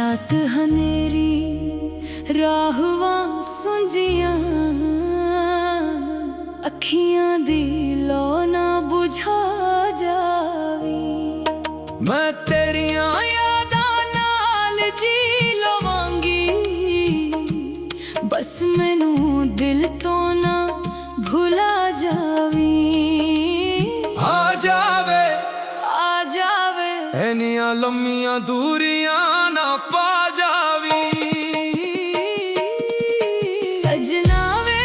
रात हनेरी राहवां सुंजियां अखियां दी लो ना बुझा जावी। मैं तेरियां यादां नाल जी लवांगी, बस मैनू दिल तो ना भुला जावी। आ जावे एनियां लम्मियां दूरियां ना पा जावी। सजना वे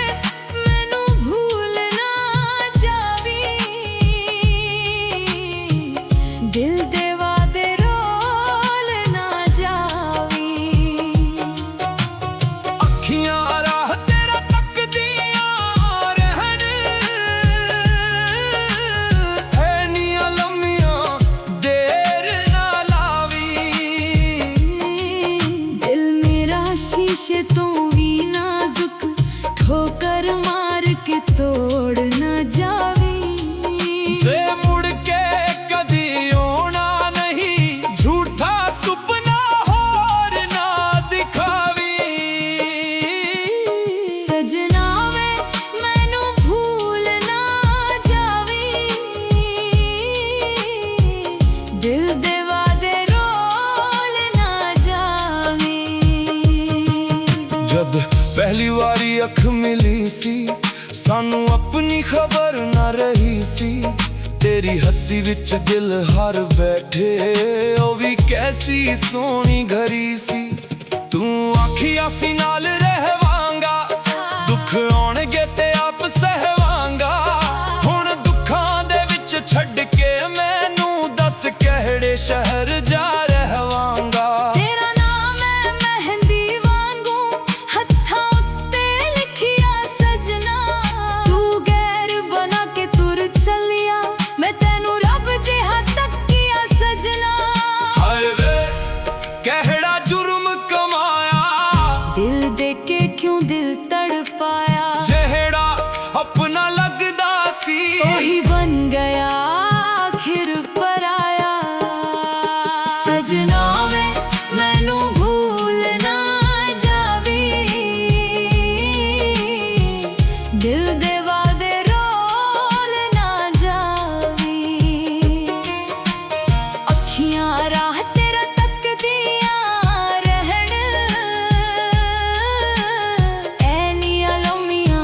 मैनू भूल ना जावी, दिल दे वादे रोल ना जावी। अखियां राह तेरा तकदियां रहन, एनियां लम्मियां देर ना लावी। दिल मेरा शीशे तो भी नाजुक, ठोकर मार के तोड़ ना जावी। से मुड़ के कदी होना नहीं, झूठा सुपना होर ना दिखावी। सजना वे मैनू भूल ना जावी, दिल दे वादे रोल ना जावी। जद पहली वारी अख मिली सी, सानू अपनी खबर ना रही सी। तेरी हस्सी विच दिल हार बैठे, ओ भी कैसी सोनी घड़ी सी। तू आखिया सी नाल रहवांगा, दुख आउणगे ते आप सहवांगा। हुण दुखां दे विच छड्ड के मैनू दस किहड़े शहर जा रहवांगा। तेरा नाम है मेहंदी वांगू हत्थां उत्ते लिखिया सजना। तू गैर बना के तुर चलिया, मैं तैनू रब जिहा तकिया सजना। हाय वे कहड़ा जुर्म कमाया, दिल दे के क्यों दिल तड़पाया। जेहड़ा अपना लगदा सी, वही बन गया आखिर पराया। सजना वे मैनू भूल ना जावी, दिल दे वादे रोल ना जावी। अखियां राह तेरा तकदियां रहन, एनियां लम्मियां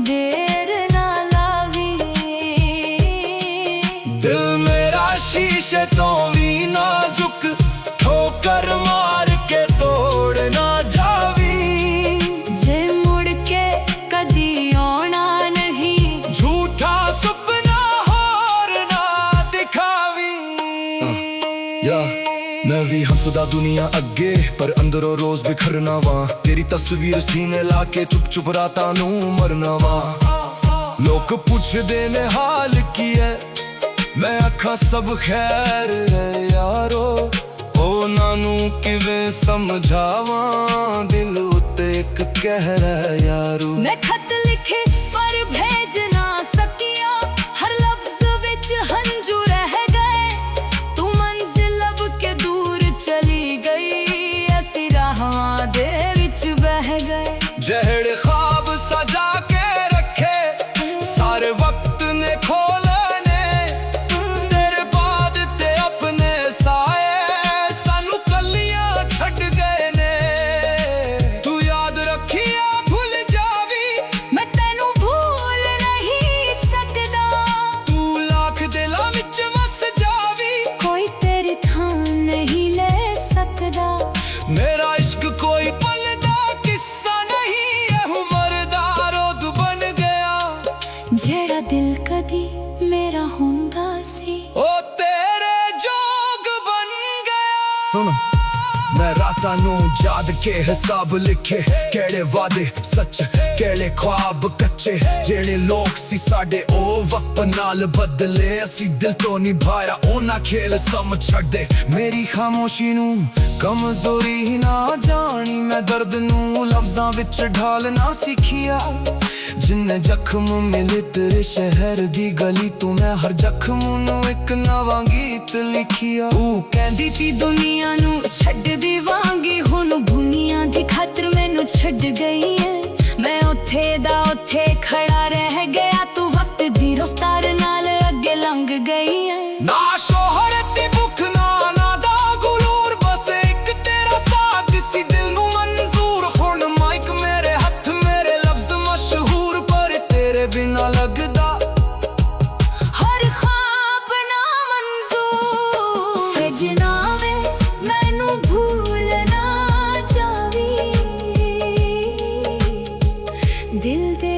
देर ना लावी। दिल मेरा शीशे तो भी नाजुक, ठोकर मार के तोड़ ना जावी। जे मुड़ के कदी आना नहीं, झूठा सुपना होर ना दिखावी। मैं भी हंसदा दुनिया अगे, पर अंदरों रोज बिखरना वा। तेरी तस्वीर सीने लाके चुप चुप रातां नू मरना वा। लोग पुछदे ने हाल की है, मैं आखा सब खैर है यारो। ओ नानू किवें समझावां, दिल उत्ते एक कहर है यारो। मैं खत लिखे पर भेज ना सकिया, हर लफ्ज विच हंजू रह गए। तू मंजिल लब के दूर चली गई, ऐसी राहां दे विच बह गए। जेहड़े ख्वाब सजा के रखे, सारे वक्त ने खोलने। तेरे बाद ते अपने साए सानू कलियां छड्ड गए ने। तू याद रखिया भूल जावी, मैं तैनू भूल नहीं सकदा। तू लाख दिलां विच वस जावी। कोई तेरी थां नहीं ले सकदा। मेरा इश्क कोई पल दा किस्सा नहीं, ये उमर दा रोद बन गया। जेड़ा दिल कदी मेरा हुंदा सी, ओ तेरे जोग बन गया। सुन मैं रातां नू याद के हिसाब लिखे, केड़े वादे सच केड़े ख्वाब कच्चे। जेड़े लोग सी साडे ओ वक्त नाल बदले, असी दिल तो निभाया ओना खेल समझ छड़ दे। मेरी खामोशी नू कमजोरी ना जानी, मैं दर्द नू लफ्जां विच ढालना सीखिया। जिन्ने जख्म मिले तेरे शहर दी गली तू, मैं हर जख्म नू एक नवां गीत लिखिया। तू कहंदी ती दुनिया नू छड्ड देवांगी, ਮੈਨੂੰ ਛੱਡ ਗਈ ਏ ਮੈਂ ਉੱਥੇ ਦਾ ਉੱਥੇ ਖੜਾ ਰਹਿ ਗਿਆ ਤੂੰ ਵਕਤ ਦੀ ਰਫ਼ਤਾਰ ਨਾਲ ਅੱਗੇ ਲੰਘ ਗਈ ਏ ਨਾ ਸ਼ੋਹਰਤ ਦੀ ਭੁੱਖ ਨਾ ਦਾ ਗੁਰੂਰ ਬਸ ਇੱਕ ਤੇਰਾ ਸਾਥ ਸੀ ਦਿਲ ਨੂੰ ਮਨਜ਼ੂਰ ਹੁਣ ਮਾਈਕ ਮੇਰੇ ਹੱਥ ਮੇਰੇ ਲਫ਼ਜ਼ ਮਸ਼ਹੂਰ ਪਰ ਤੇਰੇ ਬਿਨਾ ਲੱਗਦਾ ਹਰ ख्वाब ना मंजूर सजना वे मैनू भूल ना जावी दिल दे